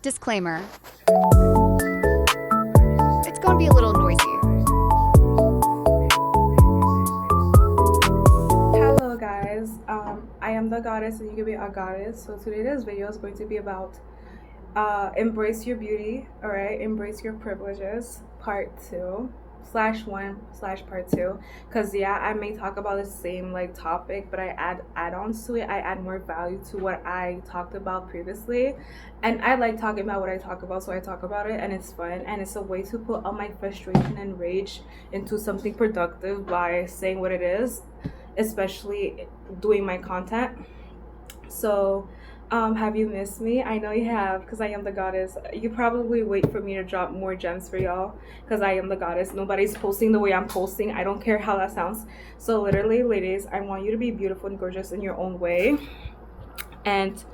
Disclaimer. It's going to be a little noisy. Hello guys, I am the goddess and you can be a goddess. So today's video is going to be about embrace your beauty, alright? Embrace your privileges, part 2/1/part 2. Because yeah, I may talk about the same like topic, but I add add-ons to it. I add more value to what I talked about previously, and I like talking about what I talk about, so I talk about it, and it's fun, and it's a way to put all my frustration and rage into something productive by saying what it is, especially doing my content. So have you missed me? I know you have, because I am the goddess. You probably wait for me to drop more gems for y'all, because I am the goddess. Nobody's posting the way I'm posting. I don't care how that sounds. So literally, ladies, I want you to be beautiful and gorgeous in your own way, and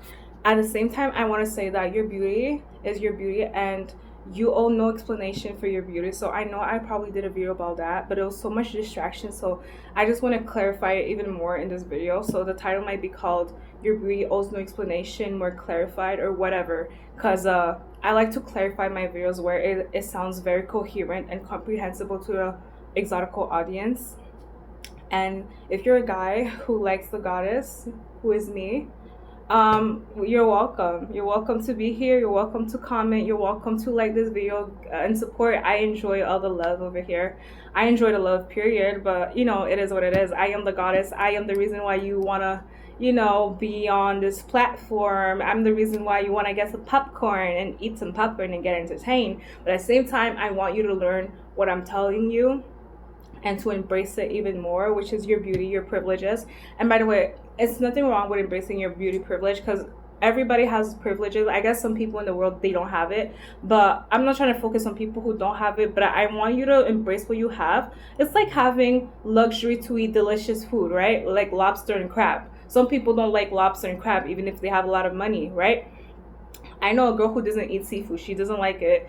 at the same time I want to say that your beauty is your beauty, and you owe no explanation for your beauty. So I know I probably did a video about that, but it was so much distraction, so I just want to clarify it even more in this video. So the title might be called your beauty owes no explanation, more clarified, or whatever, because I like to clarify my videos where it sounds very coherent and comprehensible to the exotical audience. And if you're a guy who likes the goddess, who is me, you're welcome to be here. You're welcome to comment. You're welcome to like this video and support. I enjoy all the love over here. I enjoy the love, period. But you know, it is what it is. I am the goddess. I am the reason why you wanna, you know, be on this platform. I'm the reason why you want to get some popcorn and eat some popcorn and get entertained. But at the same time, I want you to learn what I'm telling you and to embrace it even more, which is your beauty, your privileges. And by the way, it's nothing wrong with embracing your beauty privilege, because everybody has privileges. I guess some people in the world, they don't have it, but I'm not trying to focus on people who don't have it, but I want you to embrace what you have. It's like having luxury to eat delicious food, right? Like lobster and crab. Some people don't like lobster and crab even if they have a lot of money, right? I know a girl who doesn't eat seafood. She doesn't like it.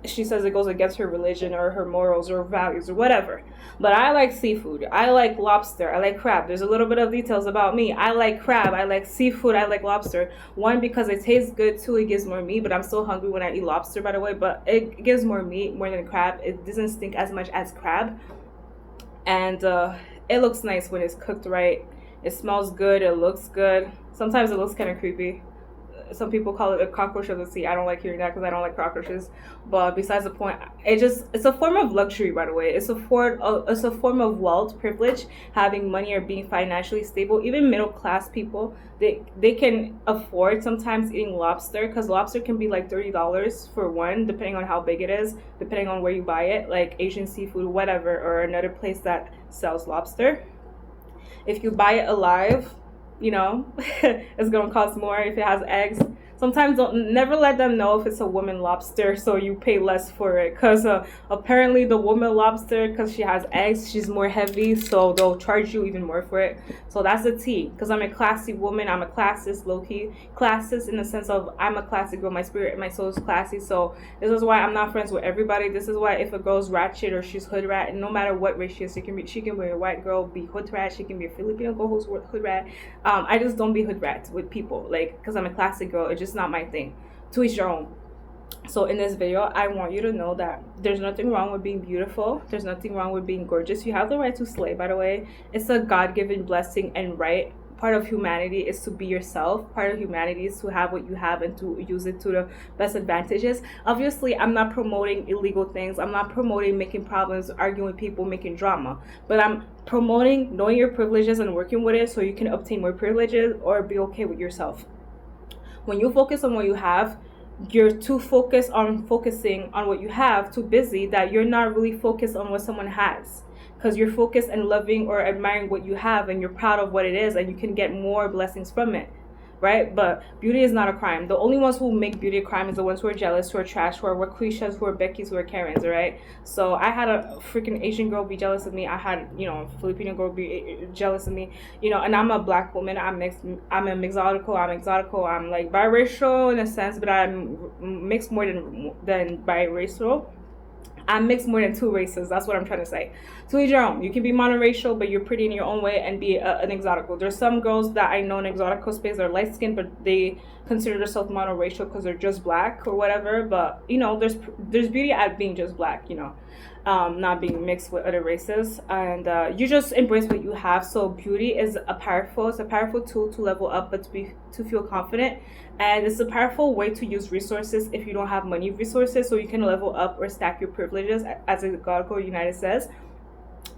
She says it goes against her religion or her morals or values or whatever. But I like seafood. I like lobster. I like crab. There's a little bit of details about me. I like crab. I like seafood. I like lobster. One, because it tastes good. Two, it gives more meat. But I'm still hungry when I eat lobster, by the way. But it gives more meat, more than crab. It doesn't stink as much as crab. And it looks nice when it's cooked right. It smells good. It looks good. Sometimes it looks kind of creepy. Some people call it a cockroach of the sea. I don't like hearing that because I don't like cockroaches. But besides the point, it's a form of luxury, by the way. It's a form of wealth, privilege, having money or being financially stable. Even middle class people, they can afford sometimes eating lobster, because lobster can be like $30 for one, depending on how big it is, depending on where you buy it, like Asian seafood, whatever, or another place that sells lobster. If you buy it alive, you know, it's gonna cost more. If it has eggs, sometimes never let them know if it's a woman lobster, so you pay less for it, because apparently the woman lobster, because she has eggs, she's more heavy, so they'll charge you even more for it. So that's the tea, because I'm a classy woman. I'm a classist, low-key classist, in the sense of I'm a classy girl. My spirit and my soul is classy. So this is why I'm not friends with everybody. This is why if a girl's ratchet or she's hood rat, and no matter what race she is, she can be a white girl, be hood rat, she can be a Filipino girl who's hood rat. I just don't be hood rat with people, like, because I'm a classy girl. It's just not my thing. To each your own. So in this video, I want you to know that there's nothing wrong with being beautiful. There's nothing wrong with being gorgeous. You have the right to slay, by the way. It's a God-given blessing and right. Part of humanity is to be yourself. Part of humanity is to have what you have and to use it to the best advantages. Obviously, I'm not promoting illegal things. I'm not promoting making problems, arguing with people, making drama. But I'm promoting knowing your privileges and working with it so you can obtain more privileges or be okay with yourself. When you focus on what you have, you're too focused on focusing on what you have, too busy, that you're not really focused on what someone has, because you're focused and loving or admiring what you have, and you're proud of what it is, and you can get more blessings from it, right? But beauty is not a crime. The only ones who make beauty a crime is the ones who are jealous, who are trash, who are Waquishas, who are Beckys, who are Karens, all right? So I had a freaking Asian girl be jealous of me. I had, you know, a Filipino girl be jealous of me, you know, and I'm a black woman. I'm mixed. I'm a mixotical. I'm like biracial in a sense, but I'm mixed more than biracial. I'm mixed more than two races. That's what I'm trying to say. To each your own. You can be monoracial, but you're pretty in your own way, and be an exotical. There's some girls that I know in exotical space, they're light skinned, but they consider themselves monoracial because they're just black or whatever. But you know, there's beauty at being just black, you know, not being mixed with other races, and you just embrace what you have. So beauty is it's a powerful tool to level up, but to feel confident, and it's a powerful way to use resources if you don't have money resources, so you can level up or stack your privileges, as the God Code United says.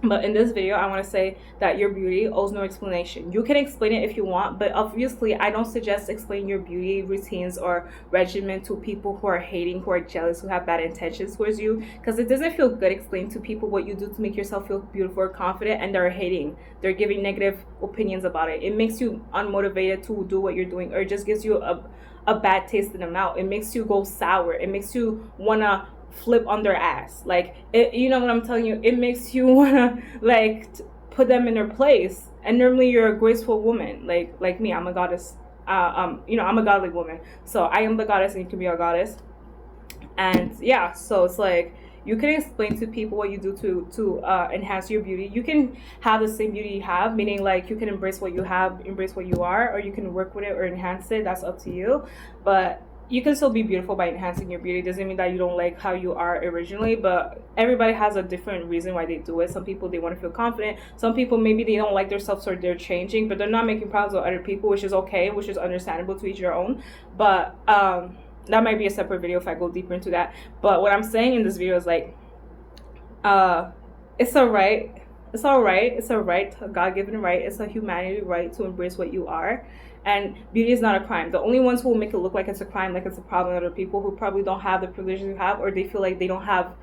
But in this video, I want to say that your beauty owes no explanation. You can explain it if you want, but obviously I don't suggest explaining your beauty routines or regimen to people who are hating, who are jealous, who have bad intentions towards you, because it doesn't feel good explaining to people what you do to make yourself feel beautiful or confident, and they're hating. They're giving negative opinions about it. It makes you unmotivated to do what you're doing, or it just gives you a bad taste in the mouth. It makes you go sour. It makes you want to flip on their ass, like it, you know what I'm telling you. It makes you wanna like put them in their place. And normally you're a graceful woman, like me. I'm a goddess. You know, I'm a godly woman, so I am the goddess, and you can be a goddess. And yeah, so it's like you can explain to people what you do to enhance your beauty. You can have the same beauty you have, meaning like you can embrace what you have, embrace what you are, or you can work with it or enhance it. That's up to you. But you can still be beautiful by enhancing your beauty. Doesn't mean that you don't like how you are originally, but everybody has a different reason why they do it. Some people, they want to feel confident. Some people, maybe they don't like themselves, or they're changing, but they're not making problems with other people, which is okay, which is understandable, to each their own. But that might be a separate video if I go deeper into that. But what I'm saying in this video is like, it's a right. It's all right. It's a right, a God-given right. It's a humanity right to embrace what you are. And beauty is not a crime. The only ones who will make it look like it's a crime, like it's a problem, are people who probably don't have the privileges you have, or they feel like they don't have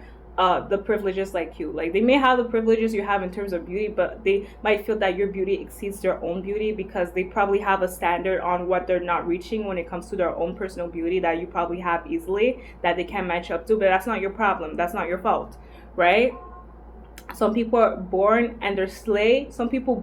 the privileges like you. Like they may have the privileges you have in terms of beauty, but they might feel that your beauty exceeds their own beauty, because they probably have a standard on what they're not reaching when it comes to their own personal beauty that you probably have easily, that they can't match up to. But that's not your problem. That's not your fault, right? Some people are born and they're slay. Some people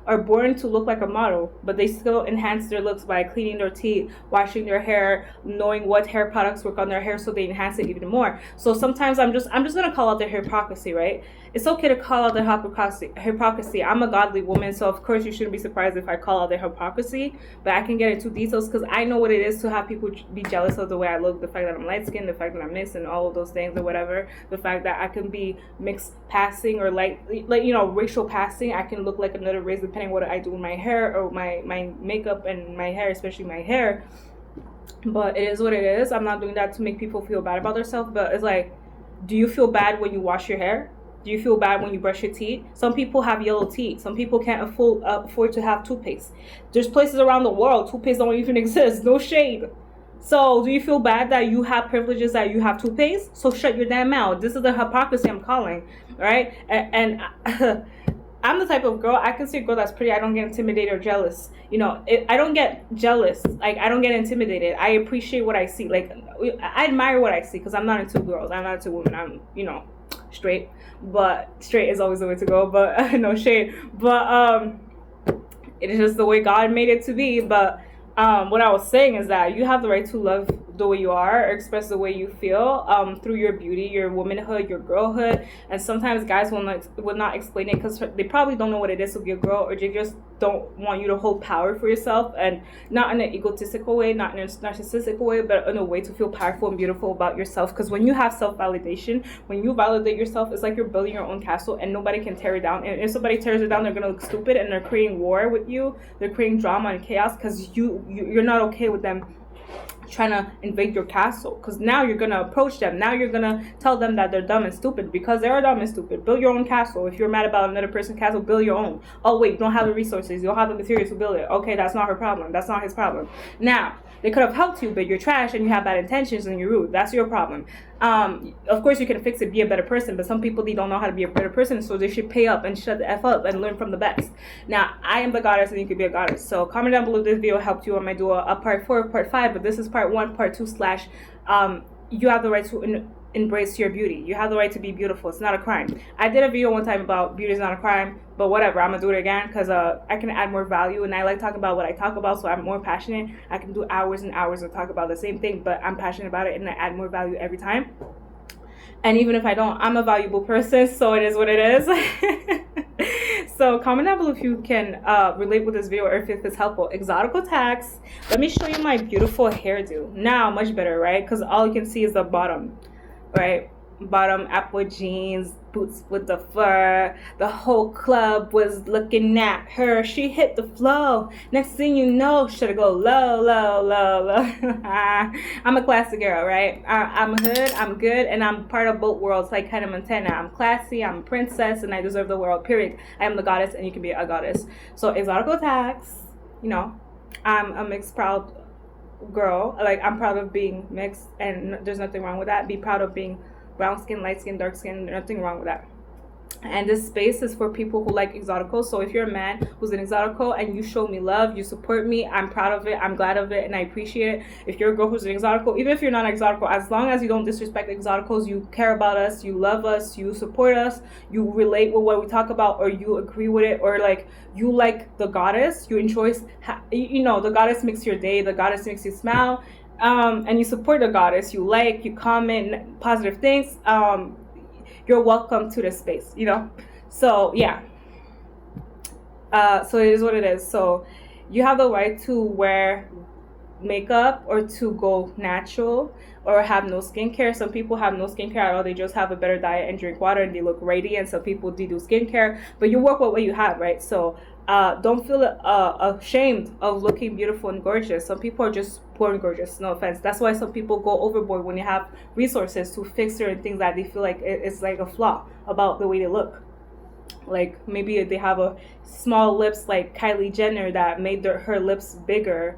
are born to look like a model, but they still enhance their looks by cleaning their teeth, washing their hair, knowing what hair products work on their hair, so they enhance it even more. So sometimes I'm just gonna call out their hypocrisy, right? It's okay to call out their hypocrisy. I'm a godly woman, so of course you shouldn't be surprised if I call out their hypocrisy. But I can get into details because I know what it is to have people be jealous of the way I look, the fact that I'm light skinned, the fact that I'm mixed, and all of those things or whatever. The fact that I can be mixed passing, or like you know, racial passing. I can look like another race depending what I do with my hair or my makeup and my hair, especially my hair. But it is what it is. I'm not doing that to make people feel bad about themselves. But it's like, do you feel bad when you wash your hair? Do you feel bad when you brush your teeth? Some people have yellow teeth. Some people can't afford to have toothpaste. There's places around the world toothpaste don't even exist. No shade. So do you feel bad that you have privileges, that you have toothpaste? So shut your damn mouth. This is the hypocrisy I'm calling, right? And I'm the type of girl, I can see a girl that's pretty, I don't get intimidated or jealous. You know, I don't get jealous. Like, I don't get intimidated. I appreciate what I see. Like, I admire what I see, because I'm not into girls. I'm not into women. I'm, you know, straight. But straight is always the way to go. But no shade. But it is just the way God made it to be. But what I was saying is that you have the right to love the way you are, or express the way you feel through your beauty, your womanhood, your girlhood. And sometimes guys will not explain it because they probably don't know what it is to be a girl, or they just don't want you to hold power for yourself, and not in an egotistical way, not in a narcissistic way, but in a way to feel powerful and beautiful about yourself. Because when you have self-validation, when you validate yourself, it's like you're building your own castle and nobody can tear it down. And if somebody tears it down, they're gonna look stupid, and they're creating war with you. They're creating drama and chaos because you're not okay with them trying to invade your castle, because now you're gonna approach them. Now you're gonna tell them that they're dumb and stupid, because they are dumb and stupid. Build your own castle. If you're mad about another person's castle, build your own. Oh wait, you don't have the resources, you don't have the materials to build it. Okay, that's not her problem. That's not his problem. Now they could have helped you, but you're trash and you have bad intentions and you're rude. That's your problem. Of course you can fix it, be a better person, but some people, they don't know how to be a better person, so they should pay up and shut the F up and learn from the best. Now, I am the goddess and you can be a goddess. So comment down below if this video helped you. I might do a part 4, part 5, but this is part 1, part 2 / you have the right to embrace your beauty. You have the right to be beautiful. It's not a crime. I did a video one time about beauty is not a crime, but whatever, I'm gonna do it again because I can add more value, and I like talking about what I talk about, so I'm more passionate. I can do hours and hours of talk about the same thing, but I'm passionate about it and I add more value every time. And even if I don't, I'm a valuable person, so it is what it is. So comment down below if you can relate with this video or if it's helpful. Exotical tax. Let me show you my beautiful hairdo. Now, much better, right? Because all you can see is the bottom, right? Bottom, apple jeans, boots with the fur. The whole club was looking at her. She hit the flow. Next thing you know, should go low, low, low, low. I'm a classy girl, right? I'm hood, I'm good, and I'm part of both worlds, like Hannah Montana. I'm classy, I'm a princess, and I deserve the world, period. I am the goddess, and you can be a goddess. So, exotical tax, you know, I'm a mixed, proud girl. Like, I'm proud of being mixed, and there's nothing wrong with that. Be proud of being brown skin, light skin, dark skin, nothing wrong with that. And this space is for people who like exoticals. So if you're a man who's an exotical and you show me love, you support me, I'm proud of it, I'm glad of it, and I appreciate it. If you're a girl who's an exotical, even if you're not an exotical, as long as you don't disrespect exoticals, you care about us, you love us, you support us, you relate with what we talk about, or you agree with it, or like you like the goddess, you enjoy, you know, the goddess makes your day, the goddess makes you smile, and you support the goddess, you like, you comment positive things, you're welcome to this space, you know. So yeah, so it is what it is. So you have the right to wear makeup or to go natural or have no skincare. Some people have no skincare at all, they just have a better diet and drink water and they look radiant. Some people do skincare, but you work with what you have, right? So don't feel ashamed of looking beautiful and gorgeous. Some people are just born gorgeous, no offense. That's why some people go overboard when you have resources to fix certain things that they feel like it's like a flaw about the way they look. Like maybe they have a small lips like Kylie Jenner that made her lips bigger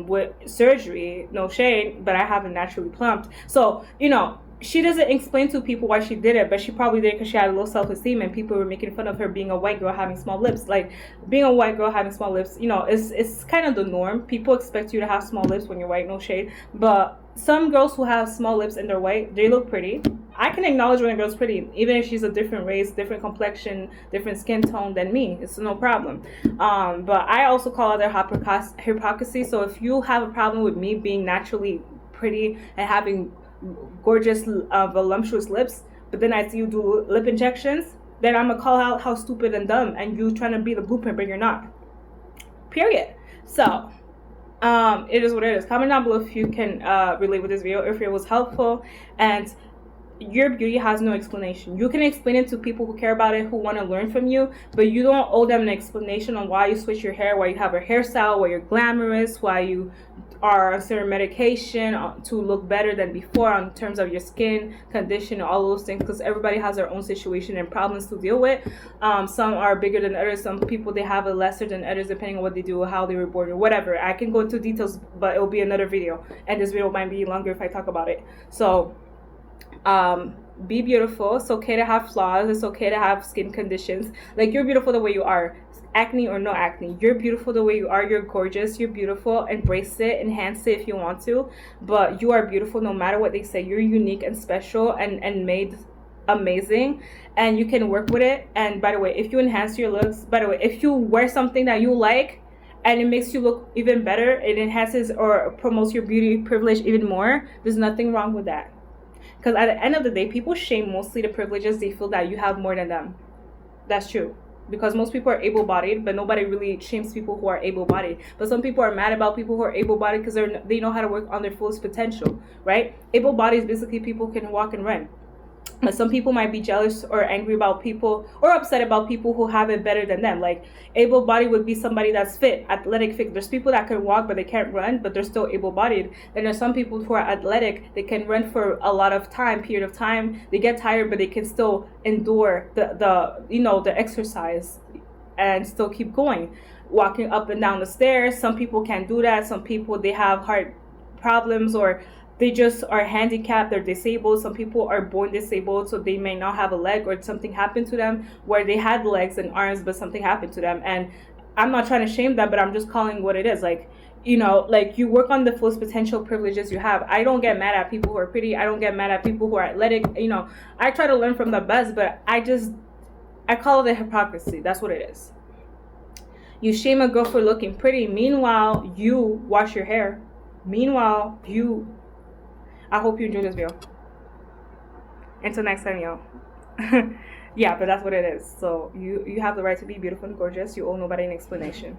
with surgery. No shade, but I have it naturally plumped. So, you know, she doesn't explain to people why she did it, but she probably did it because she had low self-esteem and people were making fun of her being a white girl having small lips. Like, being a white girl having small lips, you know, it's kind of the norm. People expect you to have small lips when you're white, no shade. But some girls who have small lips and they're white, they look pretty. I can acknowledge when a girl's pretty, even if she's a different race, different complexion, different skin tone than me. It's no problem. But I also call out their hypocrisy. So if you have a problem with me being naturally pretty and having gorgeous, voluptuous lips, but then I see you do lip injections, then I'm gonna call out how stupid and dumb, and you trying to be the blueprint, but you're not. Period. So, it is what it is. Comment down below if you can relate with this video, if it was helpful, and your beauty has no explanation. You can explain it to people who care about it, who want to learn from you, but you don't owe them an explanation on why you switch your hair, why you have a hairstyle, why you're glamorous, why you are on certain medication to look better than before on terms of your skin condition, all those things, because everybody has their own situation and problems to deal with. Some are bigger than others. Some people, they have it lesser than others depending on what they do, how they were born, or whatever. I can go into details, but it will be another video, and this video might be longer if I talk about it. So be beautiful. It's okay to have flaws. It's okay to have skin conditions. Like, you're beautiful the way you are, acne or no acne. You're beautiful the way you are. You're gorgeous. You're beautiful. Embrace it, enhance it if you want to, but you are beautiful no matter what they say. You're unique and special and made amazing, and you can work with it. And by the way, if you enhance your looks, by the way, if you wear something that you like and it makes you look even better, it enhances or promotes your beauty privilege even more, there's nothing wrong with that. Because at the end of the day, people shame mostly the privileges they feel that you have more than them. That's true. Because most people are able-bodied, but nobody really shames people who are able-bodied. But some people are mad about people who are able-bodied because they know how to work on their fullest potential, right? Able-bodied is basically people who can walk and run. But some people might be jealous or angry about people or upset about people who have it better than them. Like, able-bodied would be somebody that's fit, athletic, fit. There's people that can walk but they can't run, but they're still able-bodied. Then there's some people who are athletic, they can run for a lot of period of time. They get tired, but they can still endure the exercise and still keep going. Walking up and down the stairs, some people can't do that. Some people, they have heart problems, or they just are handicapped, they're disabled. Some people are born disabled, so they may not have a leg, or something happened to them where they had legs and arms, but something happened to them. And I'm not trying to shame that, but I'm just calling what it is. Like, you know, like, you work on the fullest potential privileges you have. I don't get mad at people who are pretty. I don't get mad at people who are athletic. You know, I try to learn from the best, but I call it a hypocrisy. That's what it is. You shame a girl for looking pretty. Meanwhile, you wash your hair. Meanwhile, I hope you enjoyed this video. Until next time, y'all. Yeah, but that's what it is. So you have the right to be beautiful and gorgeous. You owe nobody an explanation.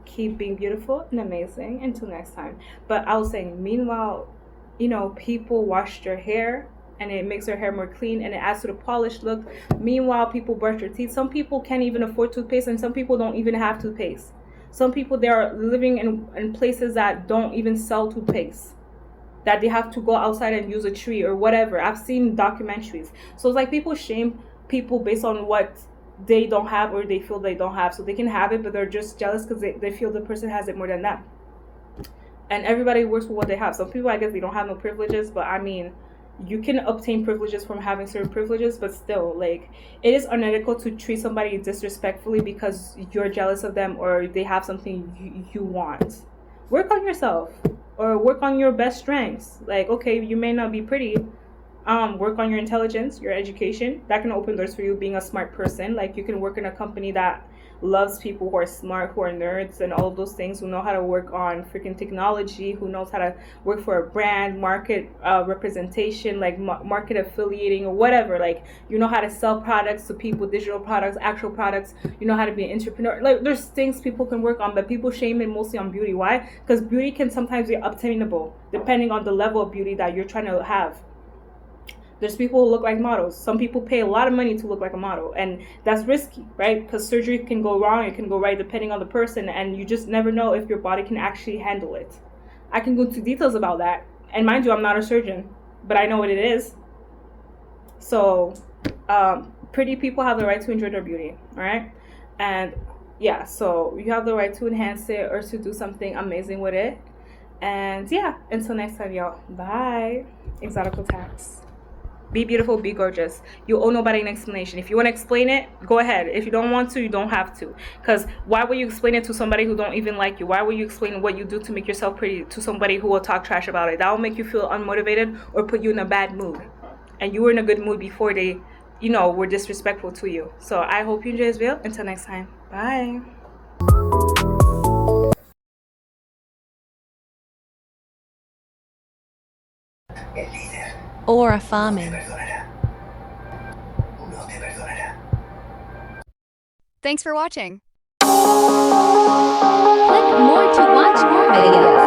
Keep being beautiful and amazing until next time. But I was saying, meanwhile, people wash their hair and it makes their hair more clean and it adds to the polished look. Meanwhile, people brush their teeth. Some people can't even afford toothpaste and some people don't even have toothpaste. Some people, they are living in places that don't even sell toothpaste, that they have to go outside and use a tree or whatever. I've seen documentaries. So it's like people shame people based on what they don't have or they feel they don't have. So they can have it, but they're just jealous because they feel the person has it more than them. And everybody works with what they have. Some people, I guess, they don't have no privileges, but I mean, you can obtain privileges from having certain privileges, but still, like, it is unethical to treat somebody disrespectfully because you're jealous of them or they have something you want. Work on yourself or work on your best strengths. Like, okay, you may not be pretty, work on your intelligence, your education. That can open doors for you being a smart person. Like, you can work in a company that loves people who are smart, who are nerds, and all of those things, who know how to work on freaking technology, who knows how to work for a brand, market representation, like market affiliating or whatever. Like, you know how to sell products to people, digital products, actual products. You know how to be an entrepreneur. Like, there's things people can work on, but people shame it mostly on beauty. Why? Because beauty can sometimes be obtainable depending on the level of beauty that you're trying to have. There's people who look like models. Some people pay a lot of money to look like a model, and that's risky, right? Because surgery can go wrong, it can go right depending on the person, and you just never know if your body can actually handle it. I can go into details about that, and mind you, I'm not a surgeon, but I know what it is. So, pretty people have the right to enjoy their beauty, all right? And yeah, so you have the right to enhance it or to do something amazing with it. And yeah, until next time, y'all. Bye. Exotical tax. Be beautiful, be gorgeous. You owe nobody an explanation. If you want to explain it, go ahead. If you don't want to, you don't have to. Because why would you explain it to somebody who don't even like you? Why would you explain what you do to make yourself pretty to somebody who will talk trash about it? That will make you feel unmotivated or put you in a bad mood. And you were in a good mood before they, were disrespectful to you. So I hope you enjoy this video. Until next time. Bye. Aura Farming. Thanks for watching. Click more to watch more videos.